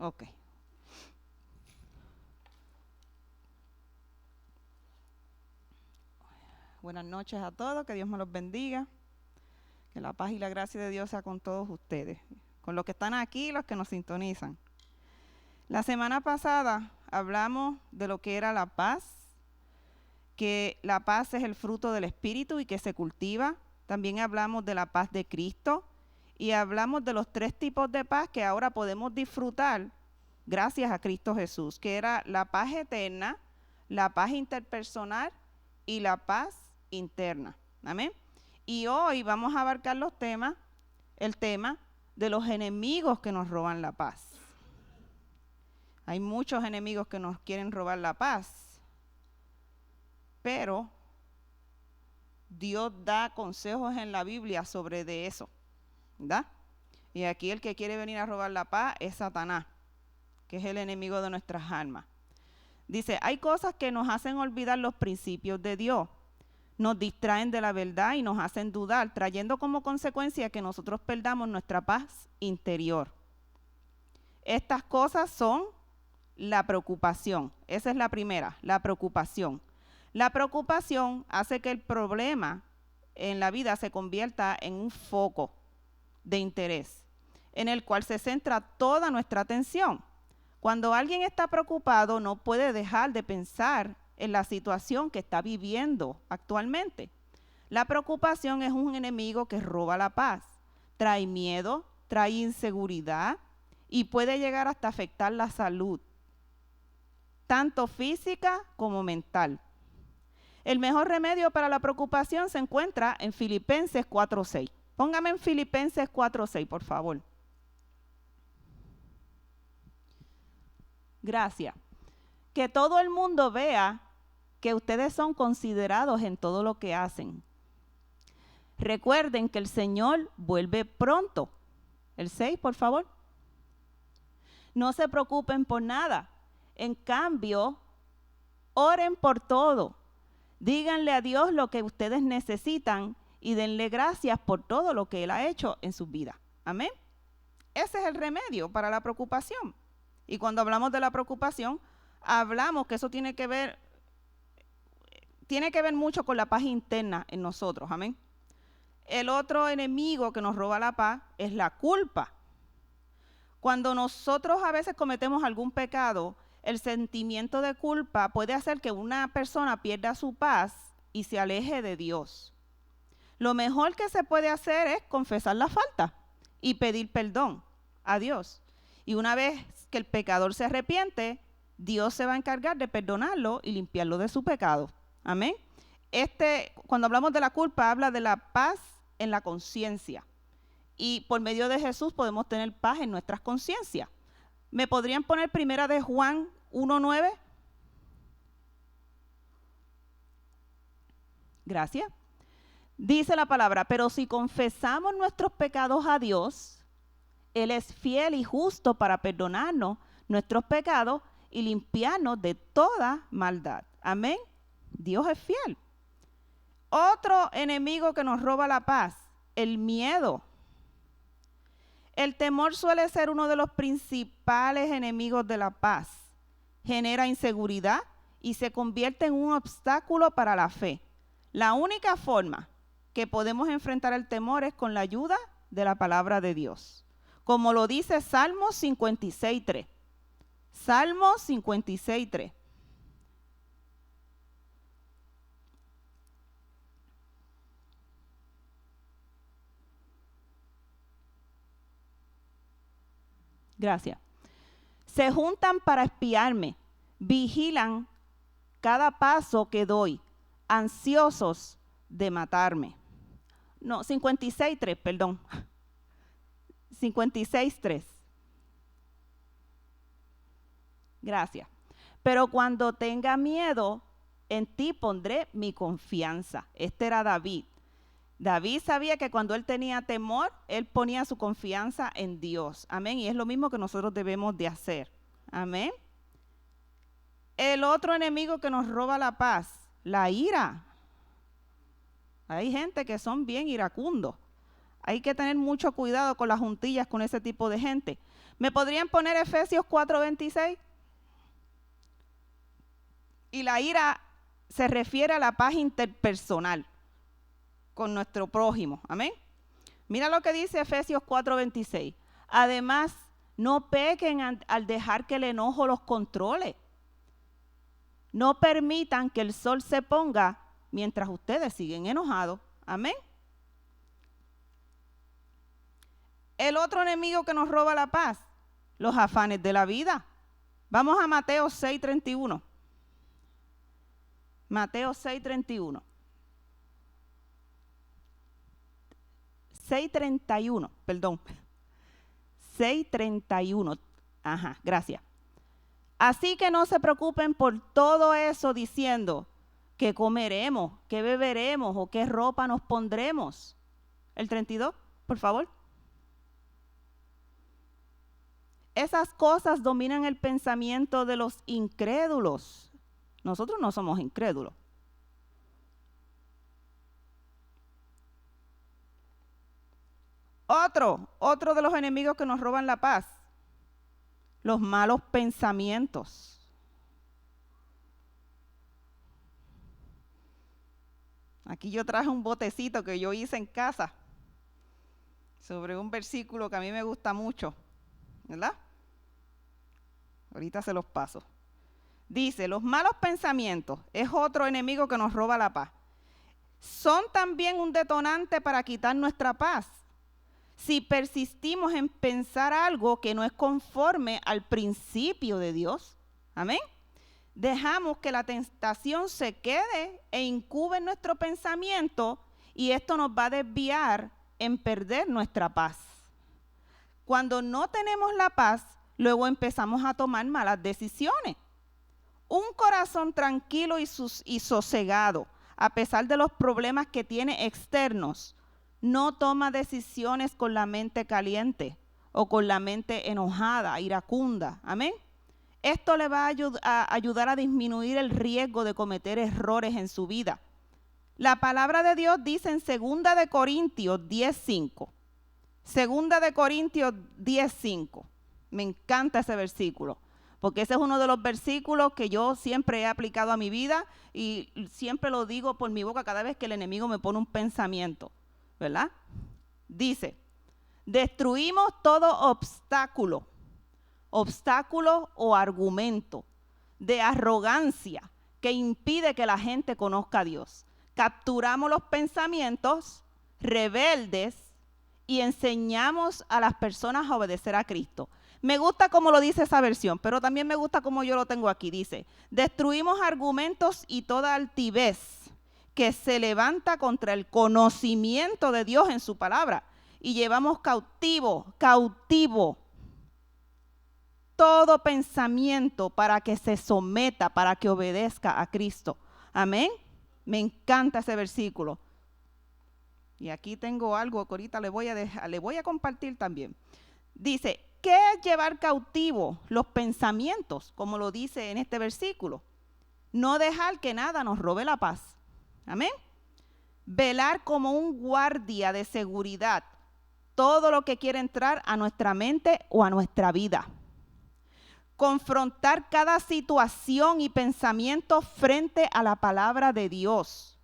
Ok. Buenas noches a todos, que Dios me los bendiga. Que la paz y la gracia de Dios sea con todos ustedes, con los que están aquí y los que nos sintonizan. La semana pasada hablamos de lo que era la paz, que la paz es el fruto del Espíritu y que se cultiva. También hablamos de la paz de Cristo y hablamos de los 3 tipos de paz que ahora podemos disfrutar gracias a Cristo Jesús, que era la paz eterna, la paz interpersonal y la paz interna. Amén. Y hoy vamos a abarcar el tema de los enemigos que nos roban la paz. Hay muchos enemigos que nos quieren robar la paz, pero Dios da consejos en la Biblia sobre de eso, ¿verdad? Y aquí el que quiere venir a robar la paz es Satanás, que es el enemigo de nuestras almas. Dice, hay cosas que nos hacen olvidar los principios de Dios, nos distraen de la verdad y nos hacen dudar, trayendo como consecuencia que nosotros perdamos nuestra paz interior. Estas cosas son la preocupación. Esa es la primera, la preocupación. La preocupación hace que el problema en la vida se convierta en un foco de interés, en el cual se centra toda nuestra atención. Cuando alguien está preocupado, no puede dejar de pensar en la situación que está viviendo actualmente. La preocupación es un enemigo que roba la paz, trae miedo, trae inseguridad y puede llegar hasta afectar la salud, tanto física como mental. El mejor remedio para la preocupación se encuentra en Filipenses 4:6. Póngame en Filipenses 4:6, por favor. Gracias. Que todo el mundo vea que ustedes son considerados en todo lo que hacen. Recuerden que el Señor vuelve pronto. El 6, por favor. No se preocupen por nada. En cambio, oren por todo. Díganle a Dios lo que ustedes necesitan y denle gracias por todo lo que Él ha hecho en su vida. Amén. Ese es el remedio para la preocupación. Y cuando hablamos de la preocupación, hablamos que eso tiene que ver mucho con la paz interna en nosotros. Amén. El otro enemigo que nos roba la paz es la culpa. Cuando nosotros a veces cometemos algún pecado, el sentimiento de culpa puede hacer que una persona pierda su paz y se aleje de Dios. Lo mejor que se puede hacer es confesar la falta y pedir perdón a Dios. Y una vez que el pecador se arrepiente, Dios se va a encargar de perdonarlo y limpiarlo de su pecado. Amén. Cuando hablamos de la culpa, habla de la paz en la conciencia. Y por medio de Jesús podemos tener paz en nuestras conciencias. ¿Me podrían poner primera de Juan 1:9? Gracias. Dice la palabra, pero si confesamos nuestros pecados a Dios, Él es fiel y justo para perdonarnos nuestros pecados y limpiarnos de toda maldad. Amén. Dios es fiel. Otro enemigo que nos roba la paz, el miedo. El temor suele ser uno de los principales enemigos de la paz. Genera inseguridad y se convierte en un obstáculo para la fe. La única forma que podemos enfrentar el temor es con la ayuda de la palabra de Dios. Como lo dice Salmos 56:3. Salmos 56:3. Gracias. Se juntan para espiarme, vigilan cada paso que doy, ansiosos de matarme. No, 56:3, perdón. 56:3. Gracias. Pero cuando tenga miedo, en ti pondré mi confianza. Este era David. David sabía que cuando él tenía temor, él ponía su confianza en Dios. Amén. Y es lo mismo que nosotros debemos de hacer. Amén. El otro enemigo que nos roba la paz, la ira. Hay gente que son bien iracundos. Hay que tener mucho cuidado con las juntillas con ese tipo de gente. ¿Me podrían poner Efesios 4:26? Y la ira se refiere a la paz interpersonal con nuestro prójimo. Amén. Mira lo que dice Efesios 4:26. Además, no pequen al dejar que el enojo los controle. No permitan que el sol se ponga mientras ustedes siguen enojados. Amén. El otro enemigo que nos roba la paz, los afanes de la vida. Vamos a Mateo 6:31. Mateo 6:31. 6:31, perdón. 6:31. Ajá, gracias. Así que no se preocupen por todo eso diciendo qué comeremos, qué beberemos o qué ropa nos pondremos. El 32, por favor. Esas cosas dominan el pensamiento de los incrédulos. Nosotros no somos incrédulos. Otro de los enemigos que nos roban la paz, los malos pensamientos. Aquí yo traje un botecito que yo hice en casa sobre un versículo que a mí me gusta mucho, ¿verdad? Ahorita se los paso. Dice, los malos pensamientos es otro enemigo que nos roba la paz. Son también un detonante para quitar nuestra paz. Si persistimos en pensar algo que no es conforme al principio de Dios, amén, dejamos que la tentación se quede e incube en nuestro pensamiento y esto nos va a desviar en perder nuestra paz. Cuando no tenemos la paz, luego empezamos a tomar malas decisiones. Un corazón tranquilo y sosegado, a pesar de los problemas que tiene externos, no toma decisiones con la mente caliente o con la mente enojada, iracunda. Amén. Esto le va a ayudar a disminuir el riesgo de cometer errores en su vida. La palabra de Dios dice en 2 de Corintios 10:5. 2 de Corintios 10:5. Me encanta ese versículo, porque ese es uno de los versículos que yo siempre he aplicado a mi vida y siempre lo digo por mi boca cada vez que el enemigo me pone un pensamiento, ¿verdad? Dice, destruimos todo obstáculo o argumento de arrogancia que impide que la gente conozca a Dios. Capturamos los pensamientos rebeldes y enseñamos a las personas a obedecer a Cristo. Me gusta cómo lo dice esa versión, pero también me gusta cómo yo lo tengo aquí. Dice, destruimos argumentos y toda altivez que se levanta contra el conocimiento de Dios en su palabra y llevamos cautivo todo pensamiento para que se someta, para que obedezca a Cristo. Amén. Me encanta ese versículo. Y aquí tengo algo que ahorita le voy a compartir también. Dice, ¿qué es llevar cautivo los pensamientos? Como lo dice en este versículo. No dejar que nada nos robe la paz. Amén. Velar como un guardia de seguridad todo lo que quiere entrar a nuestra mente o a nuestra vida. Confrontar cada situación y pensamiento frente a la palabra de Dios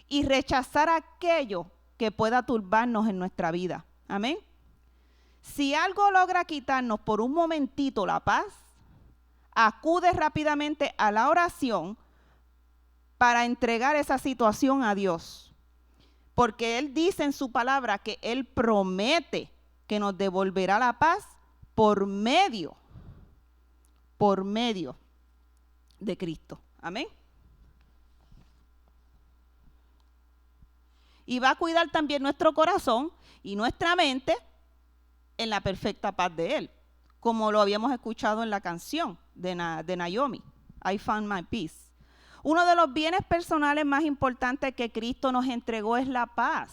y rechazar aquello que pueda turbarnos en nuestra vida. Amén. Si algo logra quitarnos por un momentito la paz, acude rápidamente a la oración para entregar esa situación a Dios. Porque Él dice en su palabra que Él promete que nos devolverá la paz por medio de Cristo. Amén. Y va a cuidar también nuestro corazón y nuestra mente en la perfecta paz de Él, como lo habíamos escuchado en la canción de Naomi, I Found My Peace. Uno de los bienes personales más importantes que Cristo nos entregó es la paz.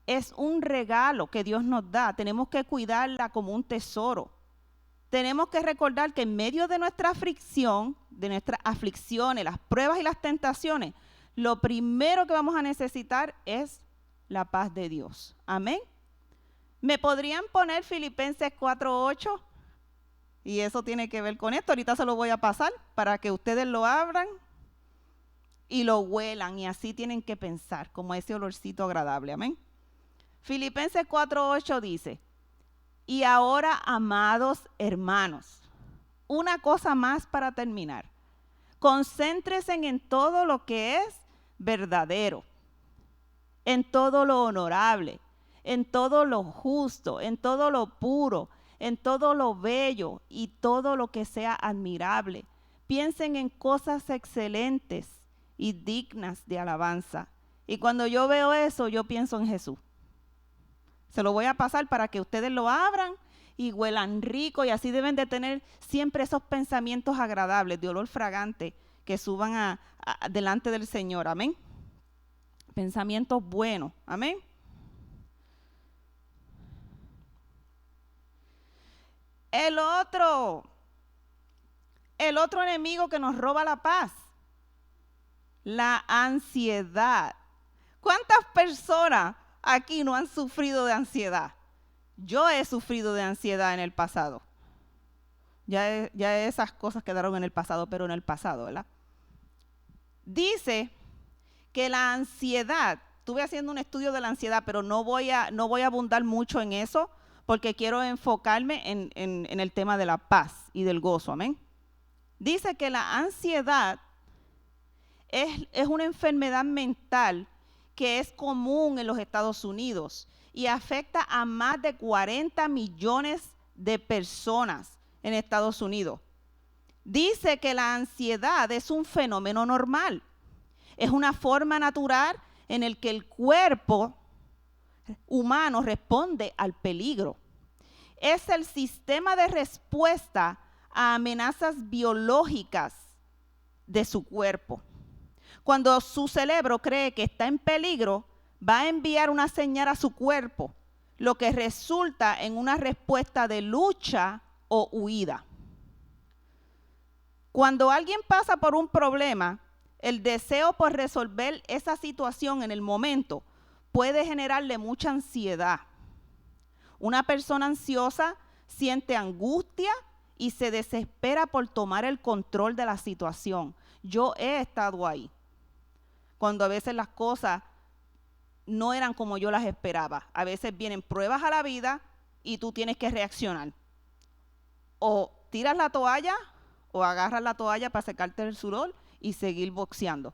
Es un regalo que Dios nos da. Tenemos que cuidarla como un tesoro. Tenemos que recordar que en medio de nuestra aflicción, de nuestras aflicciones, las pruebas y las tentaciones, lo primero que vamos a necesitar es la paz de Dios. Amén. ¿Me podrían poner Filipenses 4:8? Y eso tiene que ver con esto. Ahorita se lo voy a pasar para que ustedes lo abran y lo huelan. Y así tienen que pensar, como ese olorcito agradable. Amén. Filipenses 4:8 dice: y ahora, amados hermanos, una cosa más para terminar. Concéntrense en todo lo que es verdadero, en todo lo honorable, en todo lo justo, en todo lo puro, en todo lo bello y todo lo que sea admirable. Piensen en cosas excelentes y dignas de alabanza. Y cuando yo veo eso, yo pienso en Jesús. Se lo voy a pasar para que ustedes lo abran y huelan rico, y así deben de tener siempre esos pensamientos agradables, de olor fragante, que suban delante del Señor. Amén. Pensamientos buenos. Amén. El otro enemigo que nos roba la paz, la ansiedad. ¿Cuántas personas aquí no han sufrido de ansiedad? Yo he sufrido de ansiedad en el pasado. Ya esas cosas quedaron en el pasado, pero en el pasado, ¿verdad? Dice que la ansiedad, estuve haciendo un estudio de la ansiedad, pero no voy a abundar mucho en eso, porque quiero enfocarme en el tema de la paz y del gozo. Amén. Dice que la ansiedad es una enfermedad mental que es común en los Estados Unidos y afecta a más de 40 millones de personas en Estados Unidos. Dice que la ansiedad es un fenómeno normal. Es una forma natural en el que el cuerpo humano responde al peligro. Es el sistema de respuesta a amenazas biológicas de su cuerpo. Cuando su cerebro cree que está en peligro, va a enviar una señal a su cuerpo, lo que resulta en una respuesta de lucha o huida. Cuando alguien pasa por un problema, el deseo por resolver esa situación en el momento puede generarle mucha ansiedad. Una persona ansiosa siente angustia y se desespera por tomar el control de la situación. Yo he estado ahí, cuando a veces las cosas no eran como yo las esperaba. A veces vienen pruebas a la vida y tú tienes que reaccionar. O tiras la toalla o agarras la toalla para secarte el sudor y seguir boxeando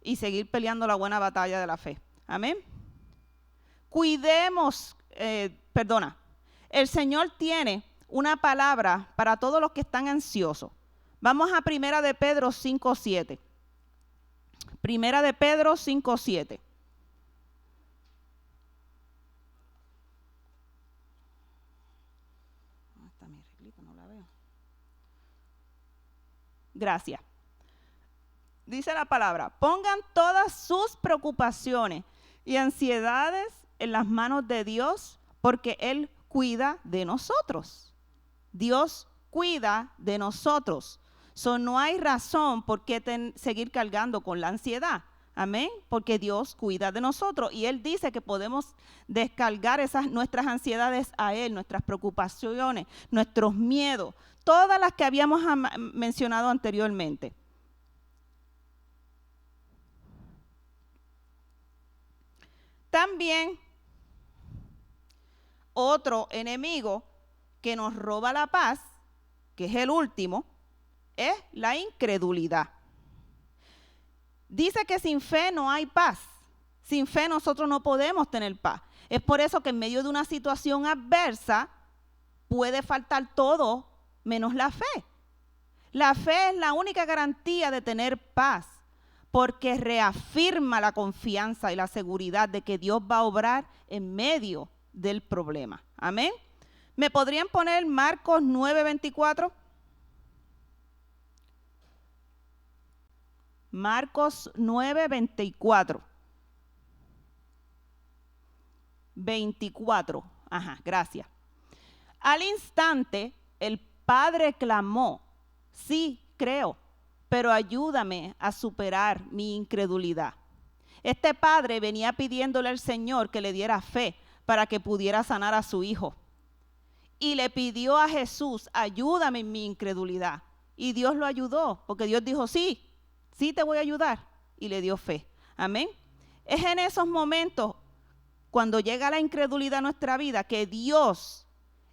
y seguir peleando la buena batalla de la fe. Amén. Cuidemos, el Señor tiene una palabra para todos los que están ansiosos. Vamos a 1 de Pedro 5:7. 1 de Pedro 5:7. ¿Dónde está mi reglita? No la veo. Gracias. Dice la palabra: pongan todas sus preocupaciones y ansiedades en las manos de Dios, porque Él cuida de nosotros. Dios cuida de nosotros. No hay razón por qué seguir cargando con la ansiedad. Amén. Porque Dios cuida de nosotros. Y Él dice que podemos descargar nuestras ansiedades a Él, nuestras preocupaciones, nuestros miedos, todas las que habíamos mencionado anteriormente. También otro enemigo que nos roba la paz, que es el último, es la incredulidad. Dice que sin fe no hay paz. Sin fe nosotros no podemos tener paz. Es por eso que en medio de una situación adversa puede faltar todo menos la fe. La fe es la única garantía de tener paz, porque reafirma la confianza y la seguridad de que Dios va a obrar en medio del problema. Amén. ¿Me podrían poner Marcos 9:24? Marcos 9:24. 24. Ajá, gracias. Al instante, el padre clamó: sí, creo, pero ayúdame a superar mi incredulidad. Este padre venía pidiéndole al Señor que le diera fe para que pudiera sanar a su hijo. Y le pidió a Jesús, ayúdame en mi incredulidad. Y Dios lo ayudó, porque Dios dijo, sí, sí te voy a ayudar. Y le dio fe. Amén. Es en esos momentos, cuando llega la incredulidad a nuestra vida, que Dios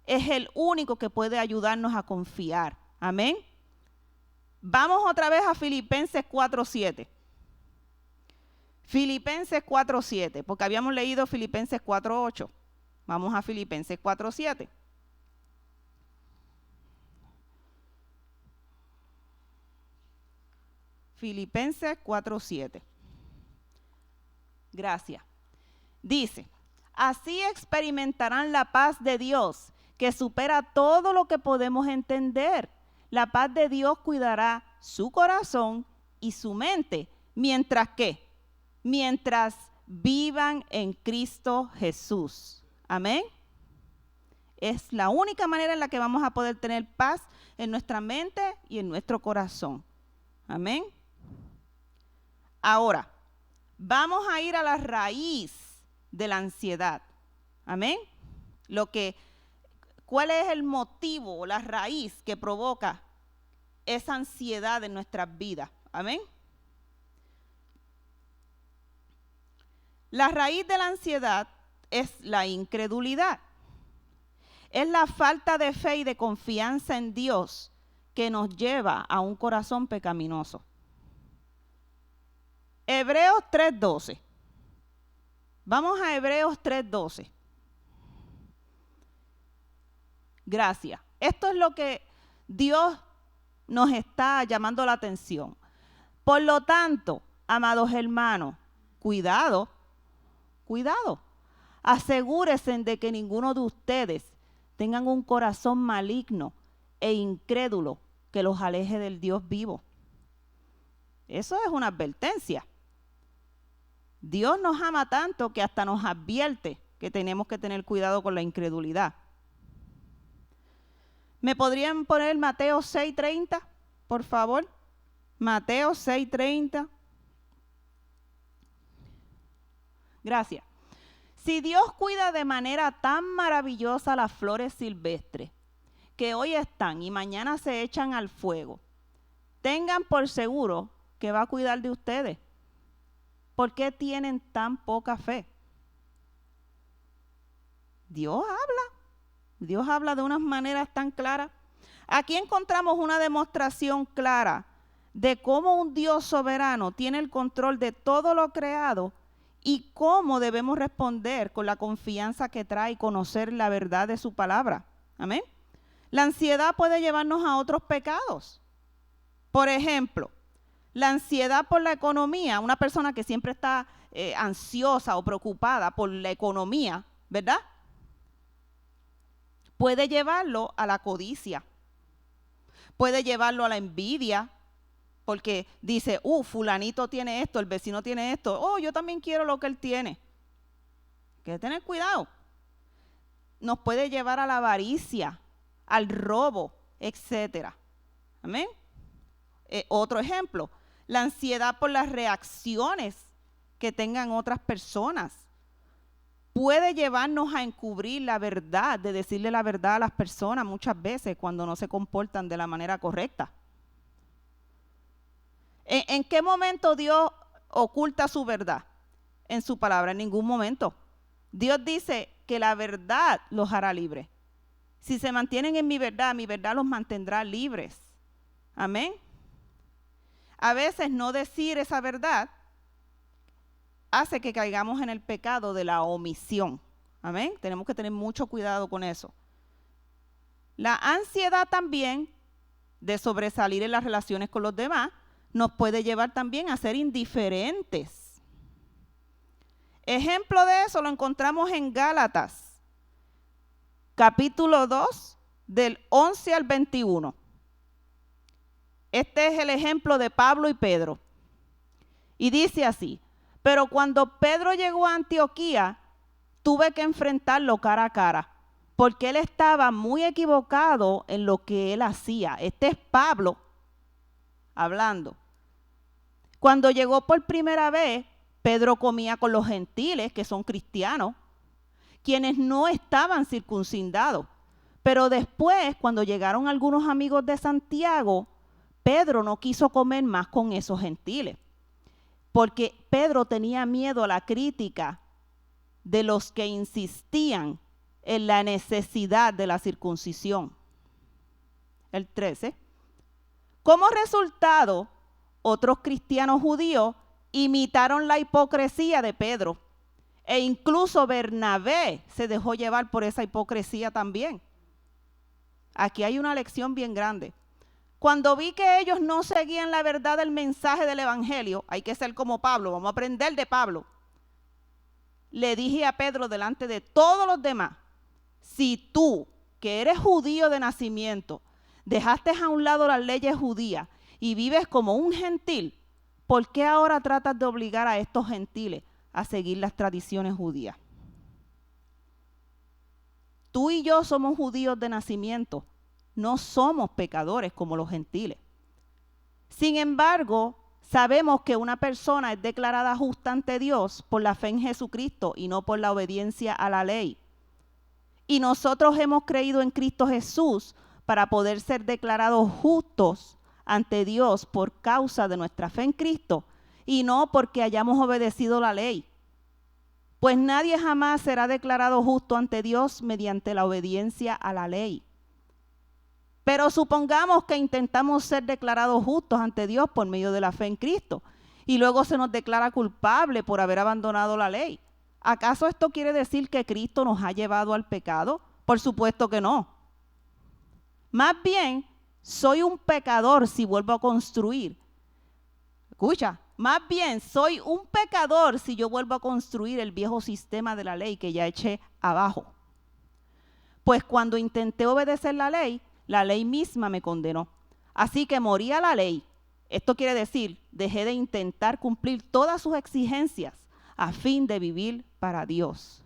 es el único que puede ayudarnos a confiar. Amén. Vamos otra vez a Filipenses 4:7. Filipenses 4:7, porque habíamos leído Filipenses 4:8. Vamos a Filipenses 4:7. Filipenses 4:7. Gracias. Dice, así experimentarán la paz de Dios, que supera todo lo que podemos entender. La paz de Dios cuidará su corazón y su mente. ¿Mientras qué? Mientras vivan en Cristo Jesús. Amén. Es la única manera en la que vamos a poder tener paz en nuestra mente y en nuestro corazón. Amén. Ahora, vamos a ir a la raíz de la ansiedad. Amén. ¿Cuál es el motivo, la raíz que provoca esa ansiedad en nuestras vidas? Amén. La raíz de la ansiedad es la incredulidad. Es la falta de fe y de confianza en Dios que nos lleva a un corazón pecaminoso. Hebreos 3:12. Vamos a Hebreos 3:12. Gracias. Esto es lo que Dios nos está llamando la atención. Por lo tanto, amados hermanos, cuidado. Asegúrense de que ninguno de ustedes tengan un corazón maligno e incrédulo que los aleje del Dios vivo. Eso es una advertencia. Dios nos ama tanto que hasta nos advierte que tenemos que tener cuidado con la incredulidad. ¿Me podrían poner Mateo 6:30, por favor? Mateo 6:30. Gracias. Si Dios cuida de manera tan maravillosa las flores silvestres, que hoy están y mañana se echan al fuego, tengan por seguro que va a cuidar de ustedes. ¿Por qué tienen tan poca fe? Dios habla de unas maneras tan claras. Aquí encontramos una demostración clara de cómo un Dios soberano tiene el control de todo lo creado y cómo debemos responder con la confianza que trae conocer la verdad de su palabra. Amén. La ansiedad puede llevarnos a otros pecados. Por ejemplo, la ansiedad por la economía, una persona que siempre está ansiosa o preocupada por la economía, ¿verdad? Puede llevarlo a la codicia, puede llevarlo a la envidia, porque dice, fulanito tiene esto, el vecino tiene esto, yo también quiero lo que él tiene. Hay que tener cuidado. Nos puede llevar a la avaricia, al robo, etcétera. Amén. Otro ejemplo, la ansiedad por las reacciones que tengan otras personas. Puede llevarnos a encubrir la verdad, de decirle la verdad a las personas muchas veces cuando no se comportan de la manera correcta. ¿En qué momento Dios oculta su verdad? En su palabra, en ningún momento. Dios dice que la verdad los hará libres. Si se mantienen en mi verdad los mantendrá libres. Amén. A veces no decir esa verdad hace que caigamos en el pecado de la omisión. Amén. Tenemos que tener mucho cuidado con eso. La ansiedad también de sobresalir en las relaciones con los demás nos puede llevar también a ser indiferentes. Ejemplo de eso lo encontramos en Gálatas, capítulo 2, del 11 al 21. Este es el ejemplo de Pablo y Pedro. Y dice así: pero cuando Pedro llegó a Antioquía, tuve que enfrentarlo cara a cara, porque él estaba muy equivocado en lo que él hacía. Este es Pablo hablando. Cuando llegó por primera vez, Pedro comía con los gentiles, que son cristianos, quienes no estaban circuncidados. Pero después, cuando llegaron algunos amigos de Santiago, Pedro no quiso comer más con esos gentiles, porque Pedro tenía miedo a la crítica de los que insistían en la necesidad de la circuncisión. El 13. Como resultado, otros cristianos judíos imitaron la hipocresía de Pedro, e incluso Bernabé se dejó llevar por esa hipocresía también. Aquí hay una lección bien grande. Cuando vi que ellos no seguían la verdad del mensaje del evangelio, hay que ser como Pablo, vamos a aprender de Pablo. Le dije a Pedro delante de todos los demás, si tú, que eres judío de nacimiento, dejaste a un lado las leyes judías y vives como un gentil, ¿por qué ahora tratas de obligar a estos gentiles a seguir las tradiciones judías? Tú y yo somos judíos de nacimiento, no somos pecadores como los gentiles. Sin embargo, sabemos que una persona es declarada justa ante Dios por la fe en Jesucristo y no por la obediencia a la ley. Y nosotros hemos creído en Cristo Jesús para poder ser declarados justos ante Dios por causa de nuestra fe en Cristo y no porque hayamos obedecido la ley. Pues nadie jamás será declarado justo ante Dios mediante la obediencia a la ley. Pero supongamos que intentamos ser declarados justos ante Dios por medio de la fe en Cristo y luego se nos declara culpable por haber abandonado la ley. ¿Acaso esto quiere decir que Cristo nos ha llevado al pecado? Por supuesto que no. Más bien, soy un pecador si vuelvo a construir. Escucha, más bien soy un pecador si yo vuelvo a construir el viejo sistema de la ley que ya eché abajo. Pues cuando intenté obedecer la ley misma me condenó. Así que morí a la ley. Esto quiere decir, dejé de intentar cumplir todas sus exigencias a fin de vivir para Dios.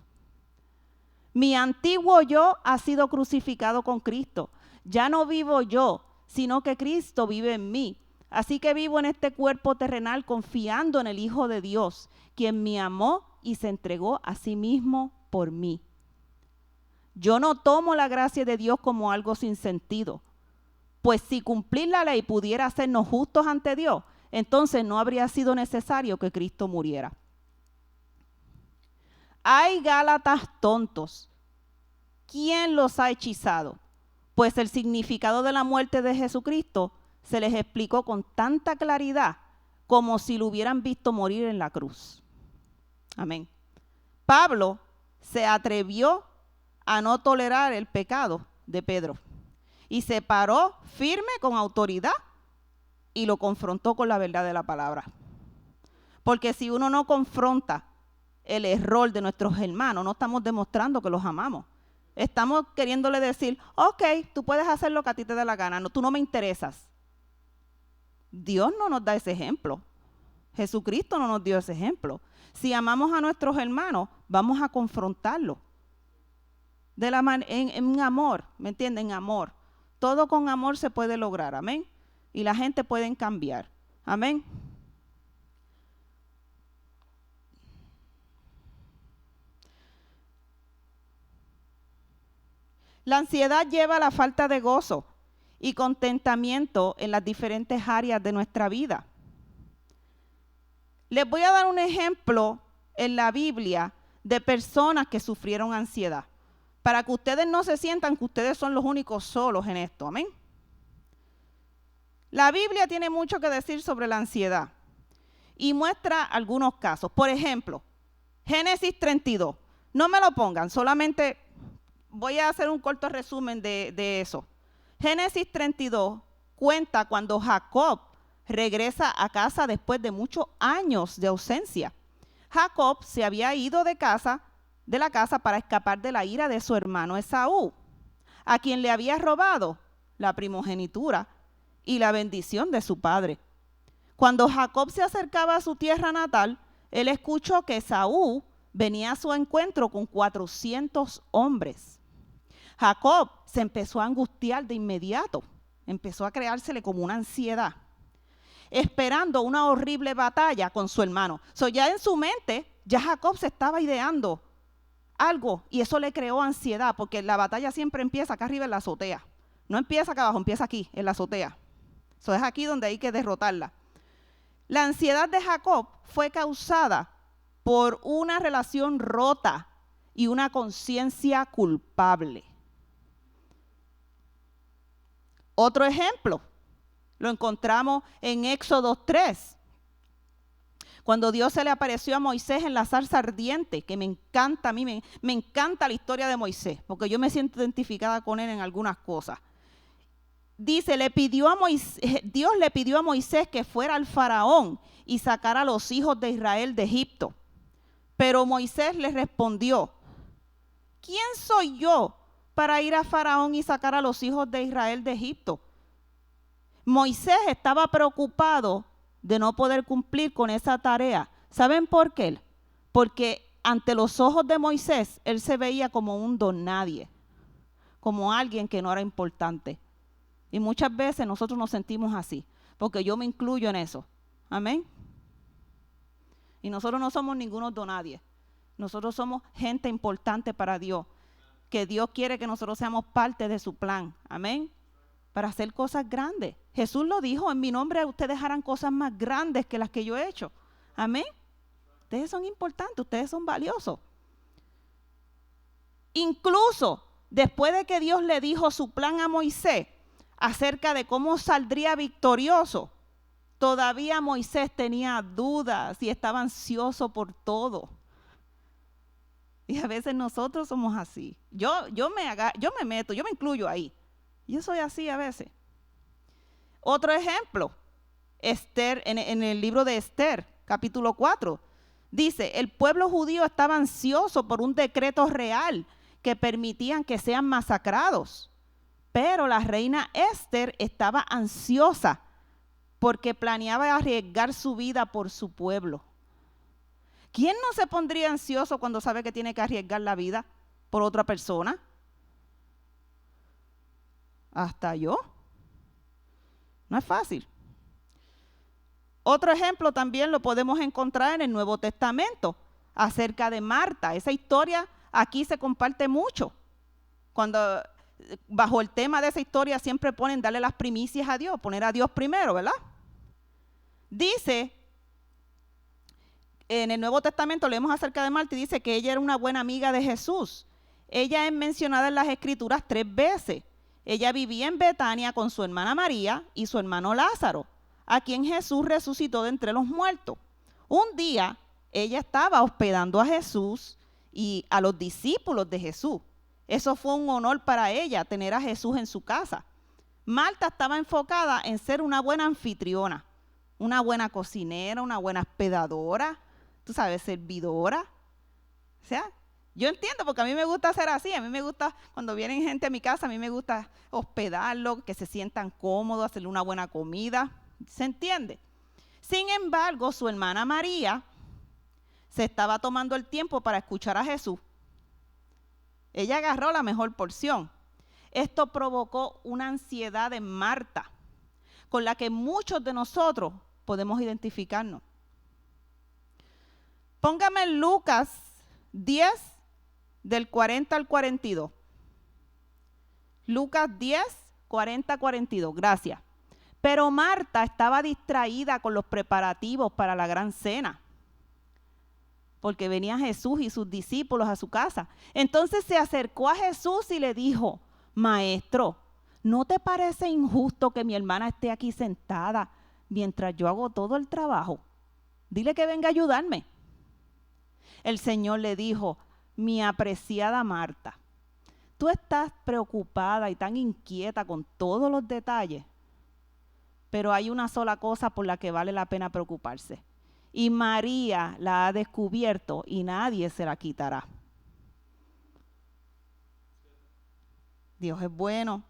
Mi antiguo yo ha sido crucificado con Cristo. Ya no vivo yo, sino que Cristo vive en mí. Así que vivo en este cuerpo terrenal confiando en el Hijo de Dios, quien me amó y se entregó a sí mismo por mí. Yo no tomo la gracia de Dios como algo sin sentido, pues si cumplir la ley pudiera hacernos justos ante Dios, entonces no habría sido necesario que Cristo muriera. Hay Gálatas tontos. ¿Quién los ha hechizado? Pues el significado de la muerte de Jesucristo se les explicó con tanta claridad como si lo hubieran visto morir en la cruz. Amén. Pablo se atrevió a no tolerar el pecado de Pedro y se paró firme con autoridad y lo confrontó con la verdad de la palabra. Porque si uno no confronta el error de nuestros hermanos, no estamos demostrando que los amamos. Estamos queriéndole decir, ok, tú puedes hacer lo que a ti te dé la gana, no, tú no me interesas. Dios no nos da ese ejemplo. Jesucristo no nos dio ese ejemplo. Si amamos a nuestros hermanos, vamos a confrontarlos. En amor, ¿me entienden? En amor. Todo con amor se puede lograr, amén. Y la gente puede cambiar, amén. La ansiedad lleva a la falta de gozo y contentamiento en las diferentes áreas de nuestra vida. Les voy a dar un ejemplo en la Biblia de personas que sufrieron ansiedad, para que ustedes no se sientan que ustedes son los únicos solos en esto, amén. La Biblia tiene mucho que decir sobre la ansiedad y muestra algunos casos. Por ejemplo, Génesis 32. No me lo pongan, solamente voy a hacer un corto resumen de eso. Génesis 32 cuenta cuando Jacob regresa a casa después de muchos años de ausencia. Jacob se había ido de la casa para escapar de la ira de su hermano Esaú, a quien le había robado la primogenitura y la bendición de su padre. Cuando Jacob se acercaba a su tierra natal, él escuchó que Esaú venía a su encuentro con 400 hombres. Jacob se empezó a angustiar de inmediato, empezó a creársele como una ansiedad, esperando una horrible batalla con su hermano. Ya en su mente, ya Jacob se estaba ideando algo y eso le creó ansiedad, porque la batalla siempre empieza acá arriba en la azotea. No empieza acá abajo, empieza aquí, en la azotea. Eso es aquí donde hay que derrotarla. La ansiedad de Jacob fue causada por una relación rota y una conciencia culpable. Otro ejemplo lo encontramos en Éxodo 3, cuando Dios se le apareció a Moisés en la zarza ardiente, que me encanta, a mí me encanta la historia de Moisés, porque yo me siento identificada con él en algunas cosas. Dice, Dios le pidió a Moisés que fuera al faraón y sacara a los hijos de Israel de Egipto. Pero Moisés le respondió, ¿quién soy yo para ir a faraón y sacar a los hijos de Israel de Egipto? Moisés estaba preocupado de no poder cumplir con esa tarea. ¿Saben por qué? Porque ante los ojos de Moisés, él se veía como un don nadie, como alguien que no era importante. Y muchas veces nosotros nos sentimos así, porque yo me incluyo en eso. Amén. Y nosotros no somos ninguno don nadie. Nosotros somos gente importante para Dios, que Dios quiere que nosotros seamos parte de su plan. Amén. Para hacer cosas grandes. Jesús lo dijo, en mi nombre ustedes harán cosas más grandes que las que yo he hecho. Amén. Ustedes son importantes, ustedes son valiosos. Incluso después de que Dios le dijo su plan a Moisés acerca de cómo saldría victorioso, todavía Moisés tenía dudas y estaba ansioso por todo. Y a veces nosotros somos así. Yo me meto, yo me incluyo ahí. Yo soy así a veces. Otro ejemplo, Esther, en el libro de Esther, capítulo 4, dice, el pueblo judío estaba ansioso por un decreto real que permitían que sean masacrados. Pero la reina Esther estaba ansiosa porque planeaba arriesgar su vida por su pueblo. ¿Quién no se pondría ansioso cuando sabe que tiene que arriesgar la vida por otra persona? Hasta yo. No es fácil. Otro ejemplo también lo podemos encontrar en el Nuevo Testamento, acerca de Marta. Esa historia aquí se comparte mucho. Cuando bajo el tema de esa historia siempre ponen darle las primicias a Dios, poner a Dios primero, ¿verdad? Dice, en el Nuevo Testamento leemos acerca de Marta y dice que ella era una buena amiga de Jesús. Ella es mencionada en las Escrituras 3 veces. Ella vivía en Betania con su hermana María y su hermano Lázaro, a quien Jesús resucitó de entre los muertos. Un día ella estaba hospedando a Jesús y a los discípulos de Jesús. Eso fue un honor para ella, tener a Jesús en su casa. Marta estaba enfocada en ser una buena anfitriona, una buena cocinera, una buena hospedadora, tú sabes, servidora. O sea, yo entiendo porque a mí me gusta ser así, a mí me gusta cuando vienen gente a mi casa, a mí me gusta hospedarlo, que se sientan cómodos, hacerle una buena comida, ¿se entiende? Sin embargo, su hermana María se estaba tomando el tiempo para escuchar a Jesús. Ella agarró la mejor porción. Esto provocó una ansiedad en Marta, con la que muchos de nosotros podemos identificarnos. Póngame en Lucas 10, del 40 al 42. Lucas 10, 40, 42. Gracias. Pero Marta estaba distraída con los preparativos para la gran cena, porque venía Jesús y sus discípulos a su casa. Entonces se acercó a Jesús y le dijo, Maestro, ¿no te parece injusto que mi hermana esté aquí sentada mientras yo hago todo el trabajo? Dile que venga a ayudarme. El Señor le dijo, mi apreciada Marta, tú estás preocupada y tan inquieta con todos los detalles, pero hay una sola cosa por la que vale la pena preocuparse. Y María la ha descubierto y nadie se la quitará. Dios es bueno.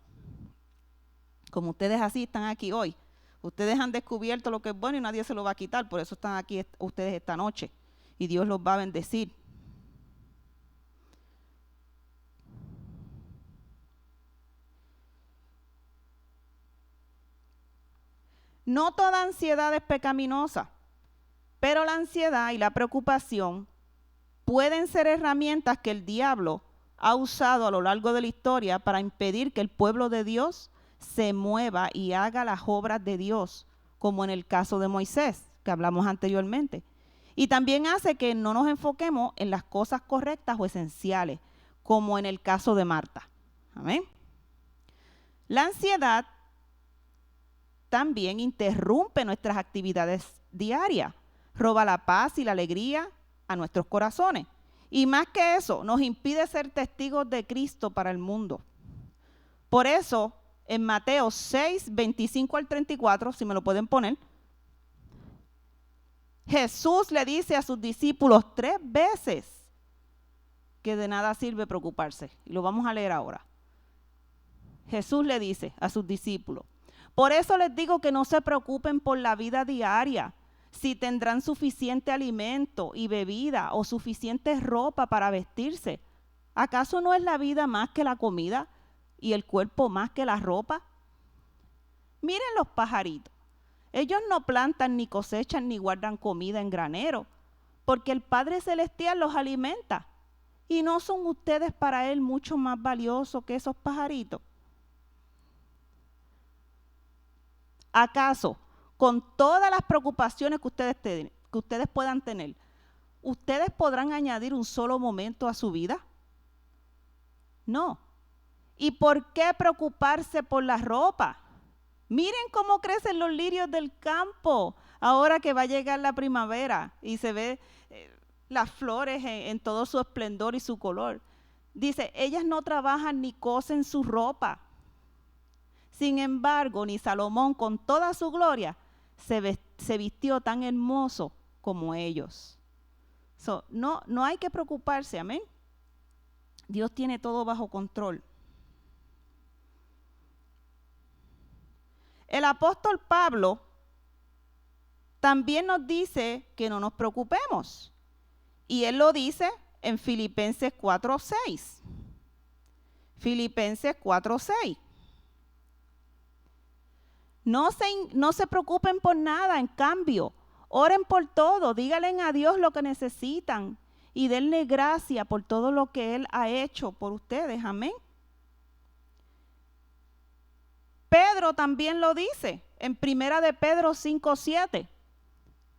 Como ustedes así están aquí hoy. Ustedes han descubierto lo que es bueno y nadie se lo va a quitar. Por eso están aquí ustedes esta noche. Y Dios los va a bendecir. No toda ansiedad es pecaminosa. Pero la ansiedad y la preocupación pueden ser herramientas que el diablo ha usado a lo largo de la historia para impedir que el pueblo de Dios se mueva y haga las obras de Dios, como en el caso de Moisés, que hablamos anteriormente. Y también hace que no nos enfoquemos en las cosas correctas o esenciales, como en el caso de Marta. Amén. La ansiedad también interrumpe nuestras actividades diarias, roba la paz y la alegría a nuestros corazones. Y más que eso, nos impide ser testigos de Cristo para el mundo. Por eso, en Mateo 6, 25 al 34, si me lo pueden poner, Jesús le dice a sus discípulos 3 veces que de nada sirve preocuparse. Y lo vamos a leer ahora. Jesús le dice a sus discípulos: por eso les digo que no se preocupen por la vida diaria, si tendrán suficiente alimento y bebida o suficiente ropa para vestirse. ¿Acaso no es la vida más que la comida y el cuerpo más que la ropa? Miren los pajaritos. Ellos no plantan, ni cosechan, ni guardan comida en granero, porque el Padre Celestial los alimenta. ¿Y no son ustedes para Él mucho más valiosos que esos pajaritos? ¿Acaso, con todas las preocupaciones que ustedes puedan tener, ustedes podrán añadir un solo momento a su vida? No. ¿Y por qué preocuparse por la ropa? Miren cómo crecen los lirios del campo, ahora que va a llegar la primavera y se ve las flores en todo su esplendor y su color. Dice, ellas no trabajan ni cosen su ropa. Sin embargo, ni Salomón con toda su gloria se vistió tan hermoso como ellos. No hay que preocuparse, amén. Dios tiene todo bajo control. El apóstol Pablo también nos dice que no nos preocupemos. Y él lo dice en Filipenses 4:6. Filipenses 4:6. No se preocupen por nada, en cambio, oren por todo, díganle a Dios lo que necesitan y denle gracia por todo lo que Él ha hecho por ustedes, amén. Pedro también lo dice en Primera de Pedro 5:7.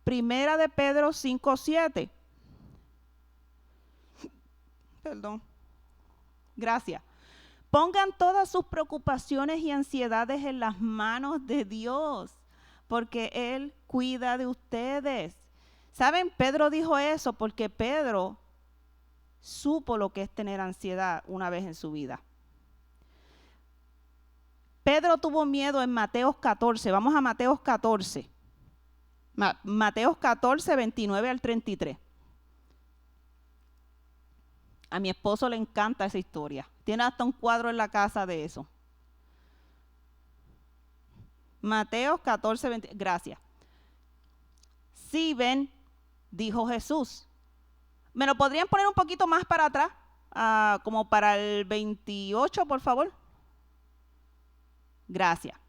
Primera de Pedro 5:7. Perdón. Gracias. Pongan todas sus preocupaciones y ansiedades en las manos de Dios, porque Él cuida de ustedes. ¿Saben? Pedro dijo eso porque Pedro supo lo que es tener ansiedad una vez en su vida. Pedro tuvo miedo en Mateos 14. Vamos a Mateos 14. Mateos 14, 29 al 33. A mi esposo le encanta esa historia. Tiene hasta un cuadro en la casa de eso. Mateos 14, 20. Gracias. Sí, ven, dijo Jesús. ¿Me lo podrían poner un poquito más para atrás? Como para el 28, por favor. Gracias.